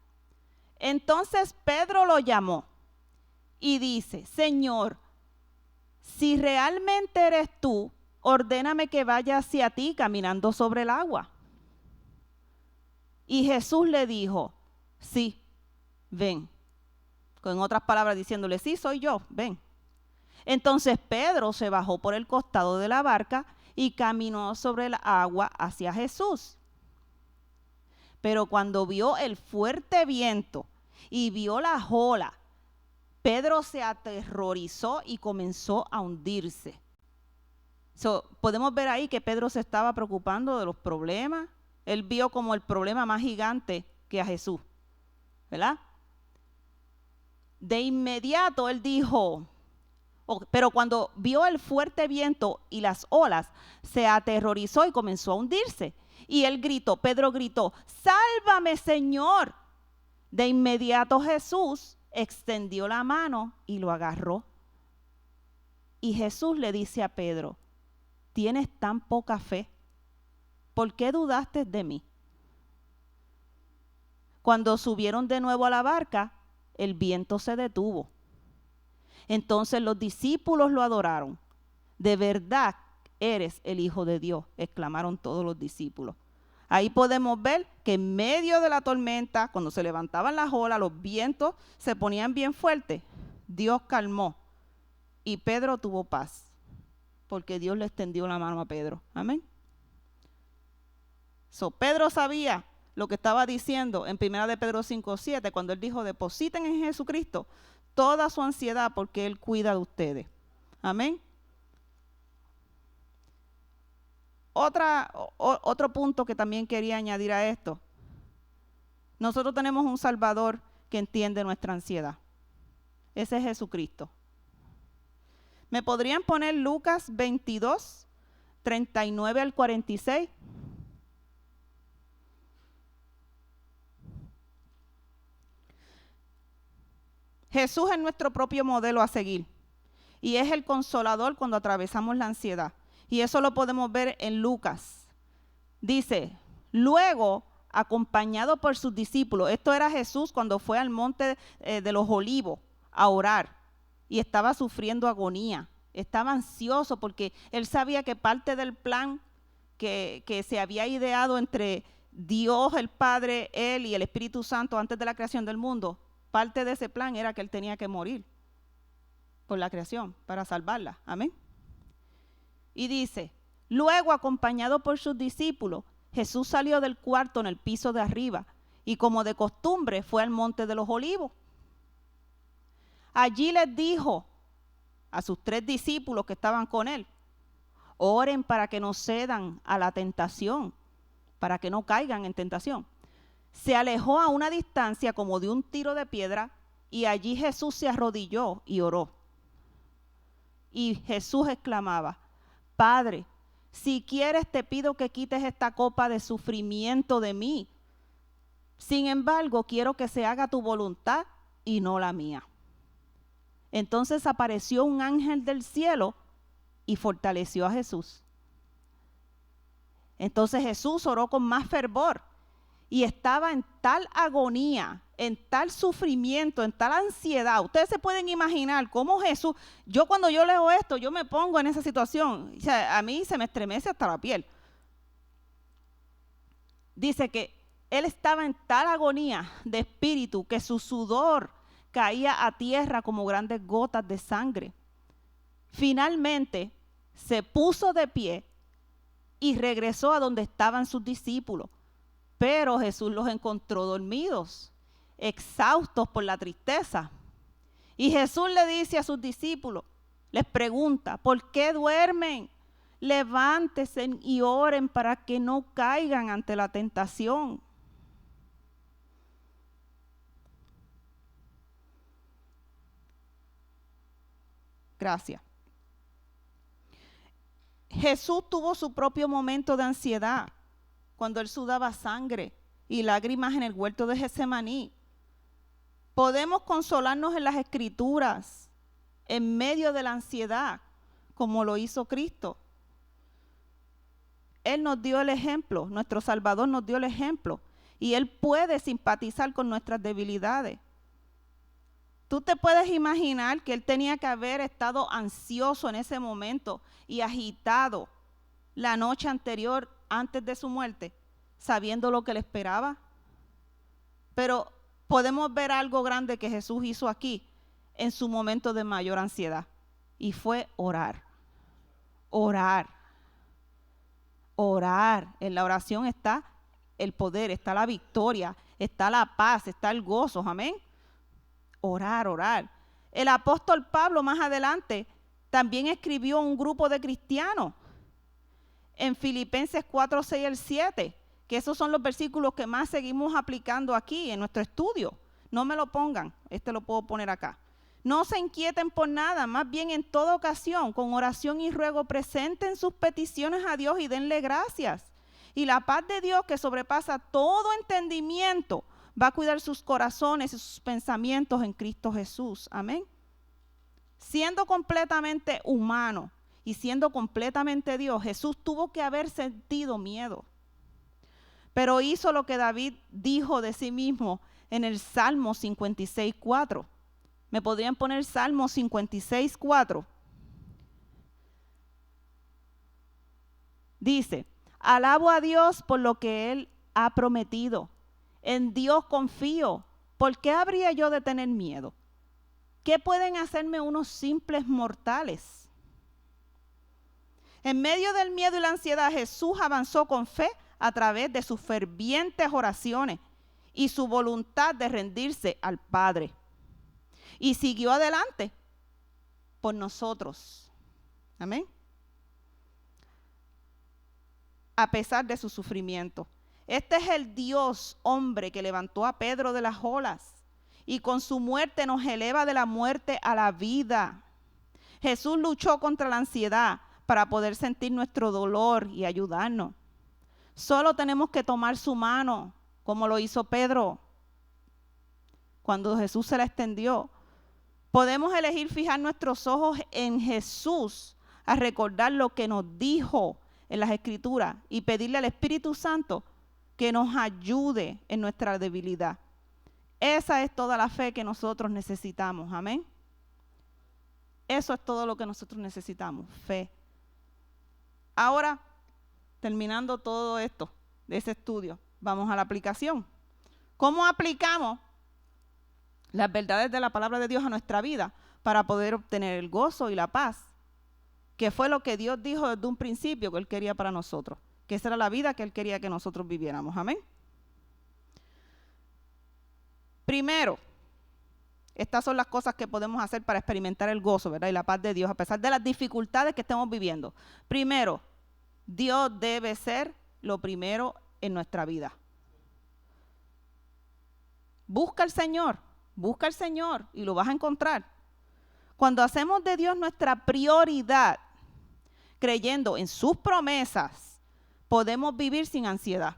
Entonces Pedro lo llamó y dice: Señor, si realmente eres tú, ordéname que vaya hacia ti caminando sobre el agua. Y Jesús le dijo: sí, ven. Con otras palabras diciéndole: sí, soy yo, ven. Entonces Pedro se bajó por el costado de la barca y caminó sobre el agua hacia Jesús. Pero cuando vio el fuerte viento y vio las olas, Pedro se aterrorizó y comenzó a hundirse. Podemos ver ahí que Pedro se estaba preocupando de los problemas. Él vio como el problema más gigante que a Jesús, ¿verdad? De inmediato él dijo, pero cuando vio el fuerte viento y las olas, se aterrorizó y comenzó a hundirse. Y él gritó, Pedro gritó: ¡sálvame, Señor! De inmediato Jesús extendió la mano y lo agarró. Y Jesús le dice a Pedro: ¿tienes tan poca fe? ¿Por qué dudaste de mí? Cuando subieron de nuevo a la barca, el viento se detuvo. Entonces los discípulos lo adoraron. De verdad eres el Hijo de Dios, exclamaron todos los discípulos. Ahí podemos ver que en medio de la tormenta, cuando se levantaban las olas, los vientos se ponían bien fuertes, Dios calmó y Pedro tuvo paz, porque Dios le extendió la mano a Pedro. Amén. Pedro sabía lo que estaba diciendo en 1 de Pedro 5:7, cuando él dijo, depositen en Jesucristo toda su ansiedad porque Él cuida de ustedes. Amén. Otro punto que también quería añadir a esto. Nosotros tenemos un Salvador que entiende nuestra ansiedad. Ese es Jesucristo. ¿Me podrían poner Lucas 22, 39 al 46? Jesús es nuestro propio modelo a seguir y es el consolador cuando atravesamos la ansiedad. Y eso lo podemos ver en Lucas. Dice, luego, acompañado por sus discípulos, esto era Jesús cuando fue al monte de los Olivos a orar y estaba sufriendo agonía, estaba ansioso porque él sabía que parte del plan que se había ideado entre Dios, el Padre, él y el Espíritu Santo antes de la creación del mundo, parte de ese plan era que él tenía que morir por la creación para salvarla. Amén. Y dice, luego acompañado por sus discípulos, Jesús salió del cuarto en el piso de arriba y como de costumbre fue al monte de los Olivos. Allí les dijo a sus 3 discípulos que estaban con él, oren para que no cedan a la tentación, para que no caigan en tentación. Se alejó a una distancia como de un tiro de piedra y allí Jesús se arrodilló y oró. Y Jesús exclamaba, Padre, si quieres te pido que quites esta copa de sufrimiento de mí. Sin embargo, quiero que se haga tu voluntad y no la mía. Entonces apareció un ángel del cielo y fortaleció a Jesús. Entonces Jesús oró con más fervor y estaba en tal agonía, en tal sufrimiento, en tal ansiedad. Ustedes se pueden imaginar cómo Jesús, cuando yo leo esto, yo me pongo en esa situación. O sea, a mí se me estremece hasta la piel. Dice que él estaba en tal agonía de espíritu que su sudor caía a tierra como grandes gotas de sangre. Finalmente se puso de pie y regresó a donde estaban sus discípulos. Pero Jesús los encontró dormidos, exhaustos por la tristeza. Y Jesús le dice a sus discípulos, les pregunta, ¿por qué duermen? Levántense y oren para que no caigan ante la tentación. Gracias. Jesús tuvo su propio momento de ansiedad cuando él sudaba sangre y lágrimas en el huerto de Getsemaní. Podemos consolarnos en las Escrituras en medio de la ansiedad, como lo hizo Cristo. Él nos dio el ejemplo, nuestro Salvador nos dio el ejemplo, y Él puede simpatizar con nuestras debilidades. Tú te puedes imaginar que Él tenía que haber estado ansioso en ese momento y agitado la noche anterior antes de su muerte, sabiendo lo que le esperaba. Pero podemos ver algo grande que Jesús hizo aquí en su momento de mayor ansiedad, y fue orar. Orar. Orar. En la oración está el poder, está la victoria, está la paz, está el gozo. Amén. Orar, orar. El apóstol Pablo más adelante también escribió a un grupo de cristianos en Filipenses 4, 6 al 7, que esos son los versículos que más seguimos aplicando aquí en nuestro estudio. No me lo pongan, lo puedo poner acá. No se inquieten por nada, más bien en toda ocasión, con oración y ruego, presenten sus peticiones a Dios y denle gracias. Y la paz de Dios, que sobrepasa todo entendimiento, va a cuidar sus corazones y sus pensamientos en Cristo Jesús. Amén. Siendo completamente humano y siendo completamente Dios, Jesús tuvo que haber sentido miedo. Pero hizo lo que David dijo de sí mismo en el Salmo 56:4. ¿Me podrían poner Salmo 56:4? Dice, alabo a Dios por lo que Él ha prometido. En Dios confío. ¿Por qué habría yo de tener miedo? ¿Qué pueden hacerme unos simples mortales? En medio del miedo y la ansiedad, Jesús avanzó con fe a través de sus fervientes oraciones y su voluntad de rendirse al Padre. Y siguió adelante por nosotros. Amén. A pesar de su sufrimiento. Este es el Dios hombre que levantó a Pedro de las olas y con su muerte nos eleva de la muerte a la vida. Jesús luchó contra la ansiedad para poder sentir nuestro dolor y ayudarnos. Solo tenemos que tomar su mano, como lo hizo Pedro cuando Jesús se la extendió. Podemos elegir fijar nuestros ojos en Jesús a recordar lo que nos dijo en las Escrituras y pedirle al Espíritu Santo que nos ayude en nuestra debilidad. Esa es toda la fe que nosotros necesitamos. Amén. Eso es todo lo que nosotros necesitamos, fe. Ahora, terminando todo esto de ese estudio, vamos a la aplicación. ¿Cómo aplicamos las verdades de la palabra de Dios a nuestra vida para poder obtener el gozo y la paz? Que fue lo que Dios dijo desde un principio que Él quería para nosotros. Que esa era la vida que Él quería que nosotros viviéramos. Amén. Primero, estas son las cosas que podemos hacer para experimentar el gozo, ¿verdad? Y la paz de Dios, a pesar de las dificultades que estemos viviendo. Primero, Dios debe ser lo primero en nuestra vida. Busca al Señor y lo vas a encontrar. Cuando hacemos de Dios nuestra prioridad, creyendo en sus promesas, podemos vivir sin ansiedad.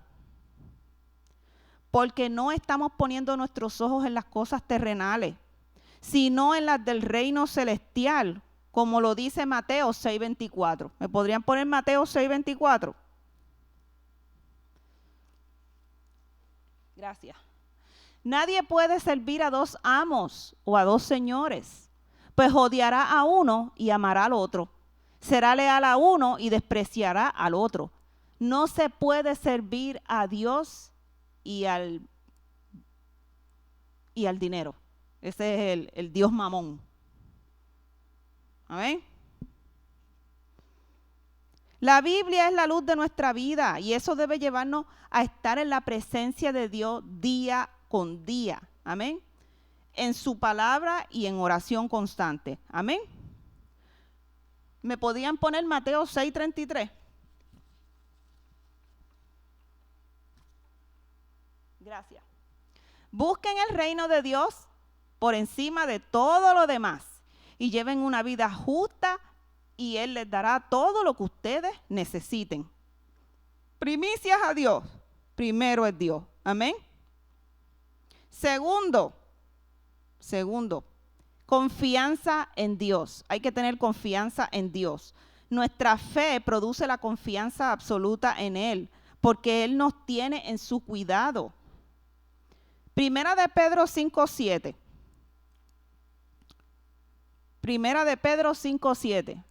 Porque no estamos poniendo nuestros ojos en las cosas terrenales, sino en las del reino celestial, como lo dice Mateo 6:24. ¿Me podrían poner Mateo 6:24? Gracias. Nadie puede servir a dos amos o a dos señores, pues odiará a uno y amará al otro. Será leal a uno y despreciará al otro. No se puede servir a Dios y al dinero. Ese es el Dios mamón. Amén. La Biblia es la luz de nuestra vida y eso debe llevarnos a estar en la presencia de Dios día con día. Amén. En su palabra y en oración constante. Amén. ¿Me podían poner Mateo 6:33? Gracias. Busquen el reino de Dios por encima de todo lo demás y lleven una vida justa y Él les dará todo lo que ustedes necesiten. Primicias a Dios. Primero es Dios. Amén. Segundo, confianza en Dios. Hay que tener confianza en Dios. Nuestra fe produce la confianza absoluta en Él, porque Él nos tiene en su cuidado. Primera de Pedro 5:7. Primera de Pedro 5:7.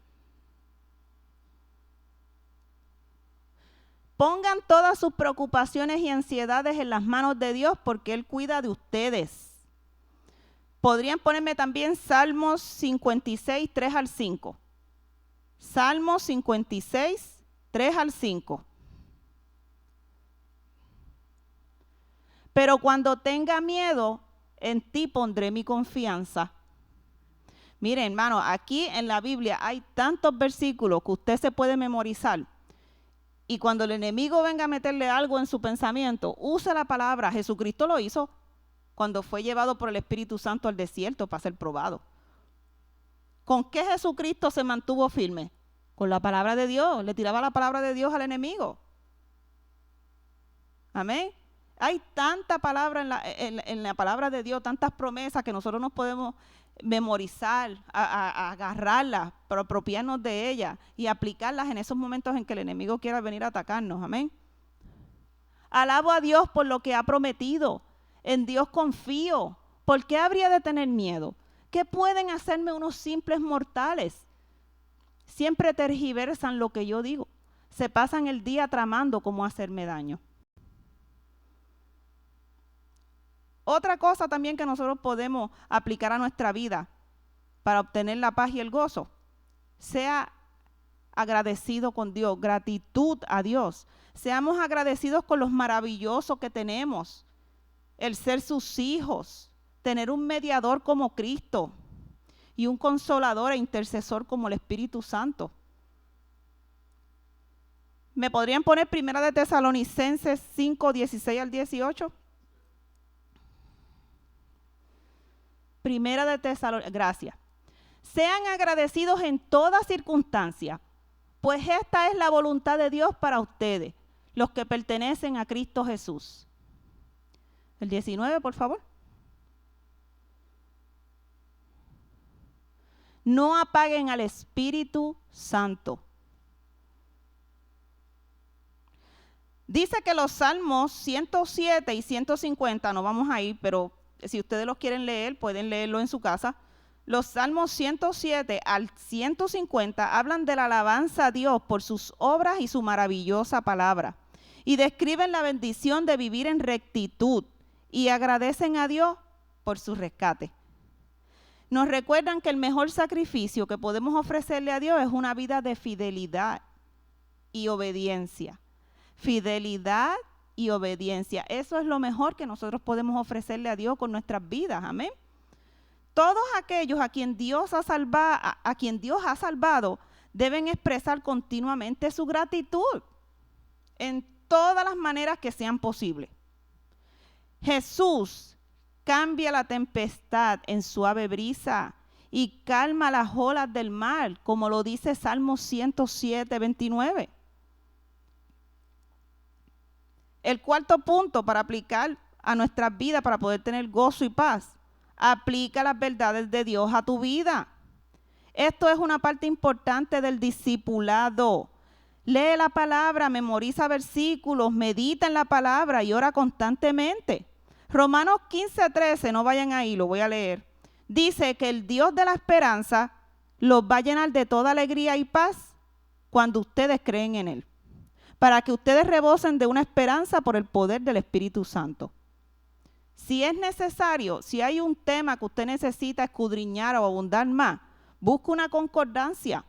Pongan todas sus preocupaciones y ansiedades en las manos de Dios porque Él cuida de ustedes. Podrían ponerme también Salmos 56, 3 al 5. Salmos 56, 3 al 5. Pero cuando tenga miedo, en ti pondré mi confianza. Miren, hermano, aquí en la Biblia hay tantos versículos que usted se puede memorizar. Y cuando el enemigo venga a meterle algo en su pensamiento, usa la palabra. Jesucristo lo hizo cuando fue llevado por el Espíritu Santo al desierto para ser probado. ¿Con qué Jesucristo se mantuvo firme? Con la palabra de Dios. Le tiraba la palabra de Dios al enemigo. Amén. Hay tanta palabra en la palabra de Dios, tantas promesas que nosotros nos podemos memorizar, a agarrarlas, para apropiarnos de ellas y aplicarlas en esos momentos en que el enemigo quiera venir a atacarnos. Amén. Alabo a Dios por lo que ha prometido. En Dios confío. ¿Por qué habría de tener miedo? ¿Qué pueden hacerme unos simples mortales? Siempre tergiversan lo que yo digo. se pasan el día tramando cómo hacerme daño. Otra cosa también que nosotros podemos aplicar a nuestra vida para obtener la paz y el gozo, sea agradecido con Dios, gratitud a Dios. Seamos agradecidos con los maravillosos que tenemos, el ser sus hijos, tener un mediador como Cristo y un consolador e intercesor como el Espíritu Santo. ¿Me podrían poner Primera de Tesalonicenses 5, 16 al 18? Primera de Tesalonicenses, gracias. Sean agradecidos en toda circunstancia, pues esta es la voluntad de Dios para ustedes, los que pertenecen a Cristo Jesús. El 19, por favor. No apaguen al Espíritu Santo. Dice que los Salmos 107 y 150, no vamos a ir, pero si ustedes los quieren leer, pueden leerlo en su casa. Los Salmos 107 al 150 hablan de la alabanza a Dios por sus obras y su maravillosa palabra. Y describen la bendición de vivir en rectitud y agradecen a Dios por su rescate. Nos recuerdan que el mejor sacrificio que podemos ofrecerle a Dios es una vida de fidelidad y obediencia. Fidelidad y obediencia. Eso es lo mejor que nosotros podemos ofrecerle a Dios con nuestras vidas. Amén. Todos aquellos a quien Dios ha salvado deben expresar continuamente su gratitud en todas las maneras que sean posibles. Jesús cambia la tempestad en suave brisa y calma las olas del mar, como lo dice Salmo 107, 29. El cuarto punto para aplicar a nuestras vidas, para poder tener gozo y paz, aplica las verdades de Dios a tu vida. Esto es una parte importante del discipulado. Lee la palabra, memoriza versículos, medita en la palabra y ora constantemente. Romanos 15:13, no vayan ahí, lo voy a leer. Dice que el Dios de la esperanza los va a llenar de toda alegría y paz cuando ustedes creen en Él, para que ustedes rebosen de una esperanza por el poder del Espíritu Santo. Si es necesario, si hay un tema que usted necesita escudriñar o abundar más, busque una concordancia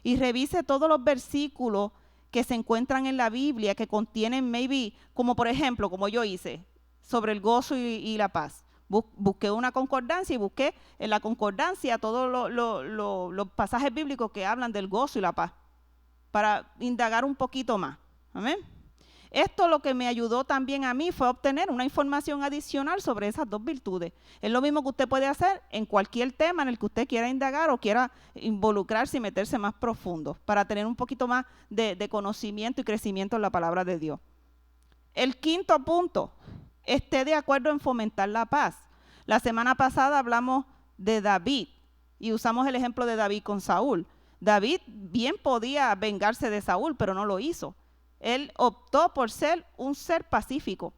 y revise todos los versículos que se encuentran en la Biblia que contienen como por ejemplo, como yo hice, sobre el gozo y la paz. Busqué una concordancia y busqué en la concordancia todos los pasajes bíblicos que hablan del gozo y la paz, para indagar un poquito más. Amén. Esto lo que me ayudó también a mí fue obtener una información adicional sobre esas dos virtudes. Es lo mismo que usted puede hacer en cualquier tema en el que usted quiera indagar o quiera involucrarse y meterse más profundo para tener un poquito más de conocimiento y crecimiento en la palabra de Dios. El quinto punto, esté de acuerdo en fomentar la paz. La semana pasada hablamos de David y usamos el ejemplo de David con Saúl. David bien podía vengarse de Saúl, pero no lo hizo. Él optó por ser un ser pacífico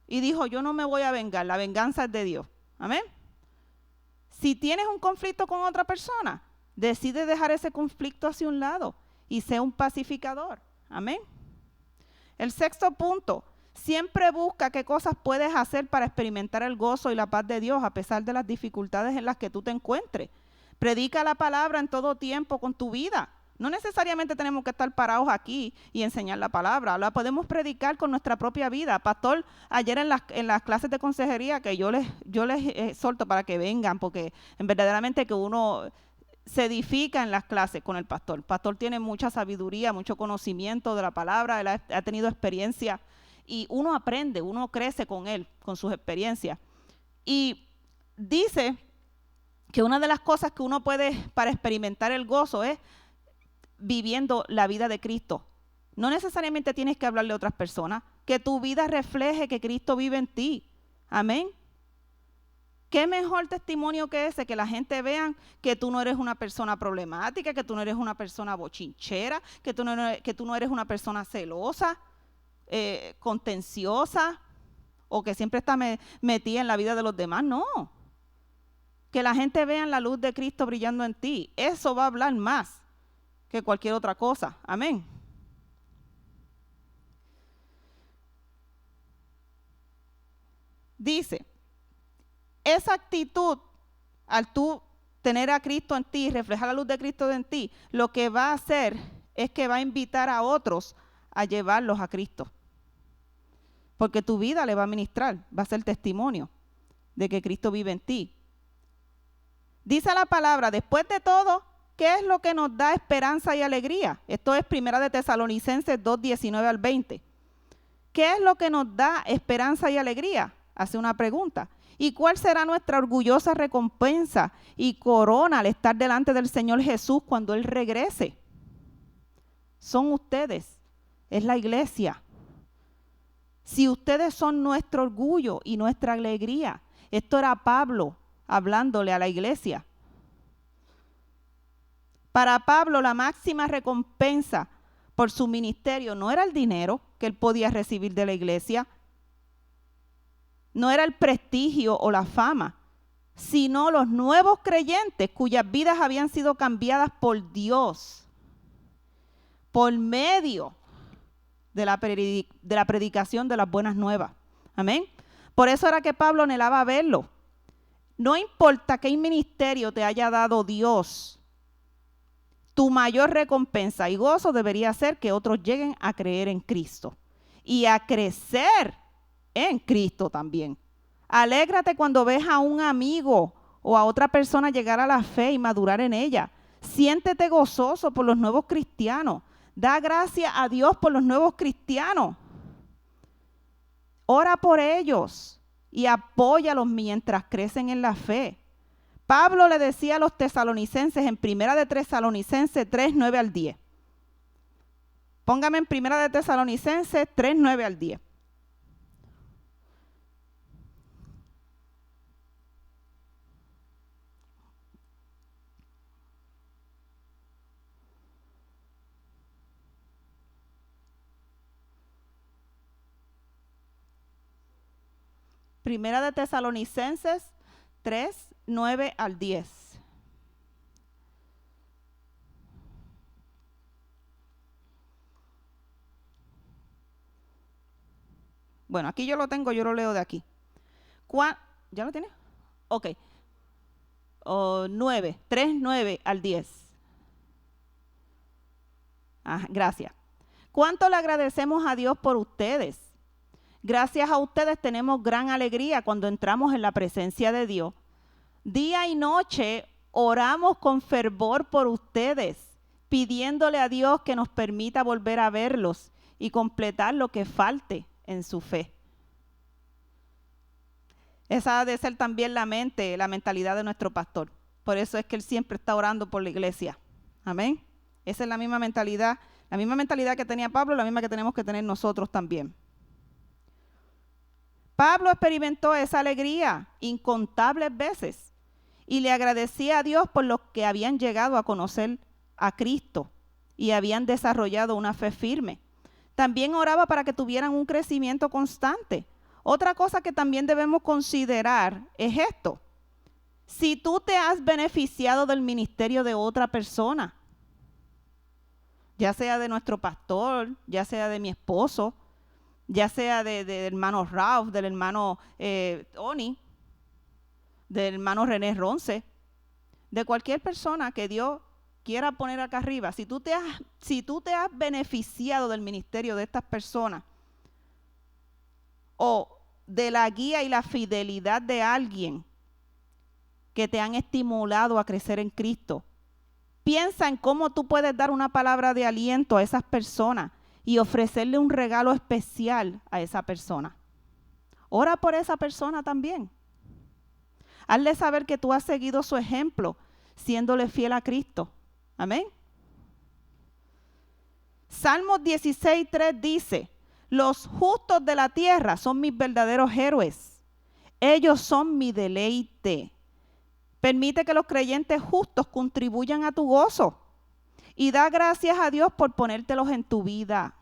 y dijo, yo no me voy a vengar, la venganza es de Dios. Amén. Si tienes un conflicto con otra persona, decide dejar ese conflicto hacia un lado y sé un pacificador. Amén. El sexto punto, siempre busca qué cosas puedes hacer para experimentar el gozo y la paz de Dios a pesar de las dificultades en las que tú te encuentres. Predica la palabra en todo tiempo con tu vida. No necesariamente tenemos que estar parados aquí y enseñar la palabra. La podemos predicar con nuestra propia vida. Pastor, ayer en las clases de consejería que yo les exhorto para que vengan, porque verdaderamente que uno se edifica en las clases con el pastor. El pastor tiene mucha sabiduría, mucho conocimiento de la palabra, él ha tenido experiencia y uno aprende, uno crece con él, con sus experiencias. Y dice que una de las cosas que uno puede para experimentar el gozo es viviendo la vida de Cristo. No necesariamente tienes que hablarle a otras personas, que tu vida refleje que Cristo vive en ti. Amén. ¿Qué mejor testimonio que ese? Que la gente vea que tú no eres una persona problemática, que tú no eres una persona bochinchera, que tú no eres una persona celosa, contenciosa, o que siempre está metida en la vida de los demás. No. Que la gente vea la luz de Cristo brillando en ti. Eso va a hablar más que cualquier otra cosa. Amén. Dice, esa actitud, al tú tener a Cristo en ti, reflejar la luz de Cristo en ti, lo que va a hacer es que va a invitar a otros a llevarlos a Cristo. Porque tu vida le va a ministrar, va a ser testimonio de que Cristo vive en ti. Dice la palabra, después de todo, ¿qué es lo que nos da esperanza y alegría? Esto es 1 de Tesalonicenses 2, 19 al 20. ¿Qué es lo que nos da esperanza y alegría? Hace una pregunta. ¿Y cuál será nuestra orgullosa recompensa y corona al estar delante del Señor Jesús cuando Él regrese? Son ustedes, es la iglesia. Si ustedes son nuestro orgullo y nuestra alegría. Esto era Pablo hablándole a la iglesia. Para Pablo la máxima recompensa por su ministerio no era el dinero que él podía recibir de la iglesia, no era el prestigio o la fama, sino los nuevos creyentes cuyas vidas habían sido cambiadas por Dios, por medio de la predicación de las buenas nuevas. Amén. Por eso era que Pablo anhelaba verlo. No importa qué ministerio te haya dado Dios, tu mayor recompensa y gozo debería ser que otros lleguen a creer en Cristo y a crecer en Cristo también. Alégrate cuando ves a un amigo o a otra persona llegar a la fe y madurar en ella. Siéntete gozoso por los nuevos cristianos. Da gracias a Dios por los nuevos cristianos. Ora por ellos y apóyalos mientras crecen en la fe. Pablo le decía a los tesalonicenses en 1 de Tesalonicenses 3, 9 al 10. Póngame en 1 de Tesalonicenses 3, 9 al 10. Primera de Tesalonicenses 3, 9 al 10. Bueno, aquí yo lo tengo, yo lo leo de aquí. ¿Ya lo tiene? Ok. 9, 3, 9 al 10. Gracias. ¿Cuánto le agradecemos a Dios por ustedes? Gracias a ustedes tenemos gran alegría cuando entramos en la presencia de Dios. Día y noche oramos con fervor por ustedes, pidiéndole a Dios que nos permita volver a verlos y completar lo que falte en su fe. Esa ha de ser también la mentalidad de nuestro pastor. Por eso es que él siempre está orando por la iglesia. Amén. Esa es la misma mentalidad que tenía Pablo, la misma que tenemos que tener nosotros también. Pablo experimentó esa alegría incontables veces y le agradecía a Dios por los que habían llegado a conocer a Cristo y habían desarrollado una fe firme. También oraba para que tuvieran un crecimiento constante. Otra cosa que también debemos considerar es esto. Si tú te has beneficiado del ministerio de otra persona, ya sea de nuestro pastor, ya sea de mi esposo, ya sea del hermano Ralph, del hermano Oni, del hermano René Ronce, de cualquier persona que Dios quiera poner acá arriba, si tú te has beneficiado del ministerio de estas personas o de la guía y la fidelidad de alguien que te han estimulado a crecer en Cristo, piensa en cómo tú puedes dar una palabra de aliento a esas personas y ofrecerle un regalo especial a esa persona. Ora por esa persona también. Hazle saber que tú has seguido su ejemplo, siéndole fiel a Cristo. Amén. Salmos 16:3 dice: los justos de la tierra son mis verdaderos héroes. Ellos son mi deleite. Permite que los creyentes justos contribuyan a tu gozo. Y da gracias a Dios por ponértelos en tu vida.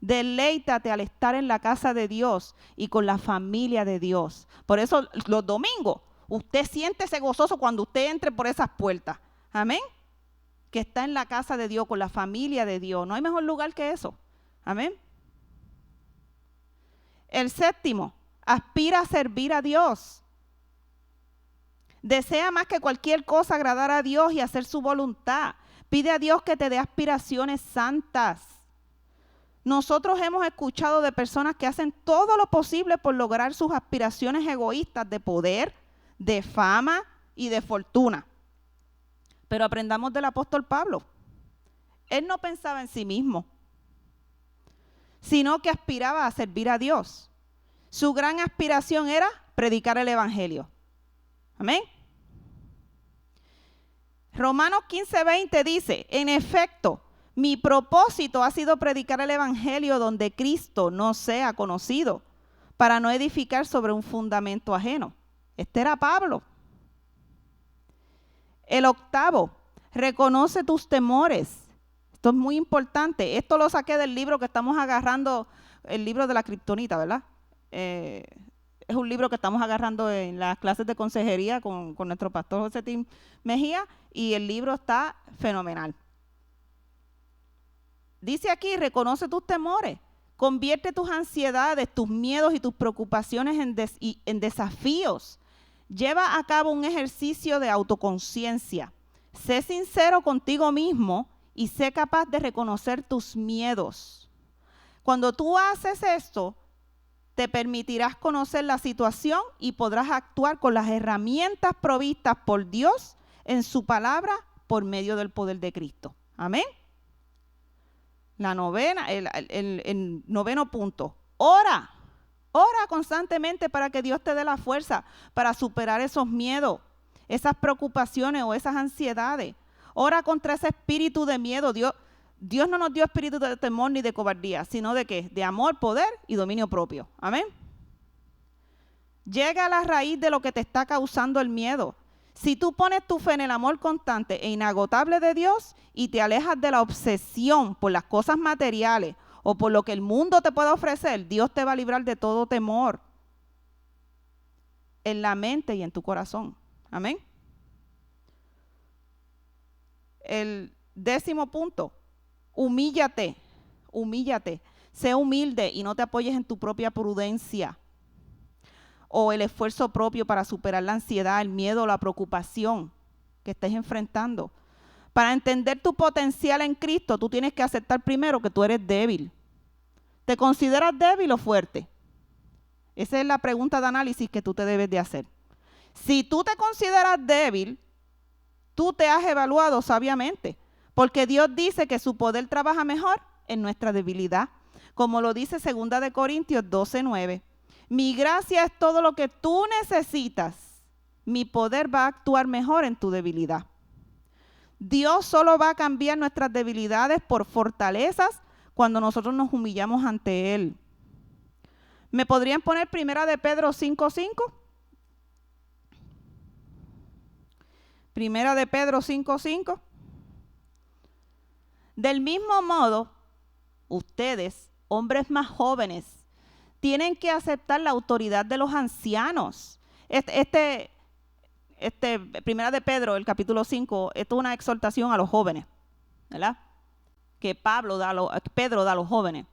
Deleítate al estar en la casa de Dios y con la familia de Dios. Por eso los domingos, usted siéntese gozoso cuando usted entre por esas puertas. Amén. que está en la casa de Dios, con la familia de Dios. No hay mejor lugar que eso. Amén. El séptimo, aspira a servir a Dios. Desea más que cualquier cosa agradar a Dios y hacer su voluntad. Pide a Dios que te dé aspiraciones santas. Nosotros hemos escuchado de personas que hacen todo lo posible por lograr sus aspiraciones egoístas de poder, de fama y de fortuna. Pero aprendamos del apóstol Pablo. Él no pensaba en sí mismo, sino que aspiraba a servir a Dios. Su gran aspiración era predicar el evangelio. Amén. Romanos 15:20 dice, en efecto, mi propósito ha sido predicar el evangelio donde Cristo no sea conocido, para no edificar sobre un fundamento ajeno. Este era Pablo. El octavo, reconoce tus temores. Esto es muy importante. Esto lo saqué del libro que estamos agarrando, el libro de la kriptonita, ¿verdad? Es un libro que estamos agarrando en las clases de consejería con nuestro pastor José Tim Mejía, y el libro está fenomenal. Dice aquí, reconoce tus temores, convierte tus ansiedades, tus miedos y tus preocupaciones en desafíos. Lleva a cabo un ejercicio de autoconciencia. Sé sincero contigo mismo y sé capaz de reconocer tus miedos. Cuando tú haces esto, te permitirás conocer la situación y podrás actuar con las herramientas provistas por Dios en su palabra por medio del poder de Cristo. Amén. La novena, el noveno punto. Ora constantemente para que Dios te dé la fuerza para superar esos miedos, esas preocupaciones o esas ansiedades. Ora contra ese espíritu de miedo. Dios no nos dio espíritu de temor ni de cobardía, sino de ¿qué? De amor, poder y dominio propio. Amén. Llega a la raíz de lo que te está causando el miedo. Si tú pones tu fe en el amor constante e inagotable de Dios y te alejas de la obsesión por las cosas materiales o por lo que el mundo te pueda ofrecer, Dios te va a librar de todo temor en la mente y en tu corazón. Amén. El 10º punto, humíllate. Sé humilde y no te apoyes en tu propia prudencia o el esfuerzo propio para superar la ansiedad, el miedo o la preocupación que estés enfrentando. Para entender tu potencial en Cristo, tú tienes que aceptar primero que tú eres débil. ¿Te consideras débil o fuerte? Esa es la pregunta de análisis que tú te debes de hacer. Si tú te consideras débil, tú te has evaluado sabiamente, porque Dios dice que su poder trabaja mejor en nuestra debilidad, como lo dice 2 Corintios 12:9. Mi gracia es todo lo que tú necesitas. Mi poder va a actuar mejor en tu debilidad. Dios solo va a cambiar nuestras debilidades por fortalezas cuando nosotros nos humillamos ante Él. ¿Me podrían poner 1 de Pedro 5:5? 1 de Pedro 5:5. Del mismo modo, ustedes, hombres más jóvenes, tienen que aceptar la autoridad de los ancianos. 1 de Pedro, el capítulo 5, esto es una exhortación a los jóvenes, ¿verdad? Que Pedro da a los jóvenes.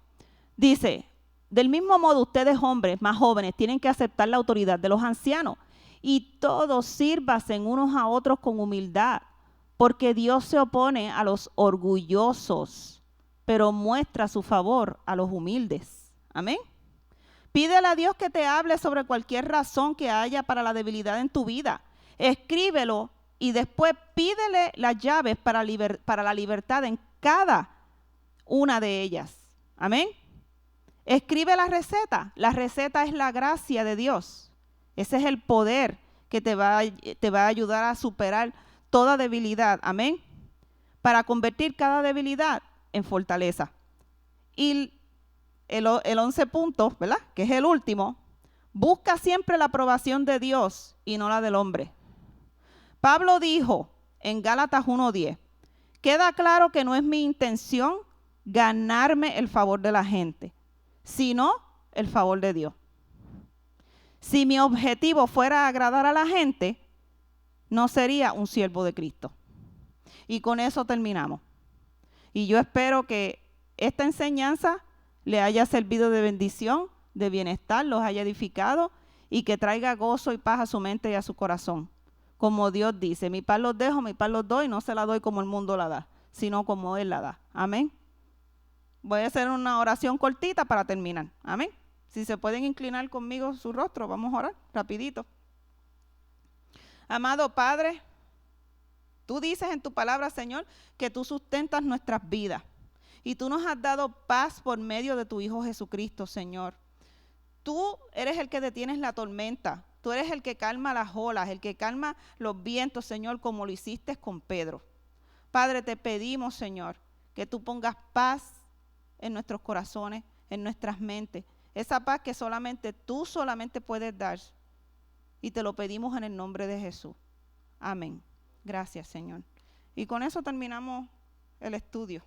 Dice, del mismo modo ustedes, hombres más jóvenes, tienen que aceptar la autoridad de los ancianos. Y todos sírvanse unos a otros con humildad, porque Dios se opone a los orgullosos, pero muestra su favor a los humildes. Amén. Pídele a Dios que te hable sobre cualquier razón que haya para la debilidad en tu vida. Escríbelo y después pídele las llaves para la libertad en cada una de ellas. Amén. Escribe la receta. La receta es la gracia de Dios. Ese es el poder que te va a ayudar a superar toda debilidad. Amén. Para convertir cada debilidad en fortaleza. Y el 11 punto, ¿verdad? Que es el último. Busca siempre la aprobación de Dios y no la del hombre. Pablo dijo en Gálatas 1:10, queda claro que no es mi intención ganarme el favor de la gente, sino el favor de Dios. Si mi objetivo fuera agradar a la gente, no sería un siervo de Cristo. Y con eso terminamos. Y yo espero que esta enseñanza le haya servido de bendición, de bienestar, los haya edificado y que traiga gozo y paz a su mente y a su corazón. Como Dios dice, mi paz los dejo, mi paz los doy, no se la doy como el mundo la da, sino como Él la da. Amén. Voy a hacer una oración cortita para terminar. Amén. Si se pueden inclinar conmigo su rostro, vamos a orar rapidito. Amado Padre, tú dices en tu palabra, Señor, que tú sustentas nuestras vidas. Y tú nos has dado paz por medio de tu Hijo Jesucristo, Señor. Tú eres el que detienes la tormenta. Tú eres el que calma las olas, el que calma los vientos, Señor, como lo hiciste con Pedro. Padre, te pedimos, Señor, que tú pongas paz en nuestros corazones, en nuestras mentes. Esa paz que tú solamente puedes dar. Y te lo pedimos en el nombre de Jesús. Amén. Gracias, Señor. Y con eso terminamos el estudio.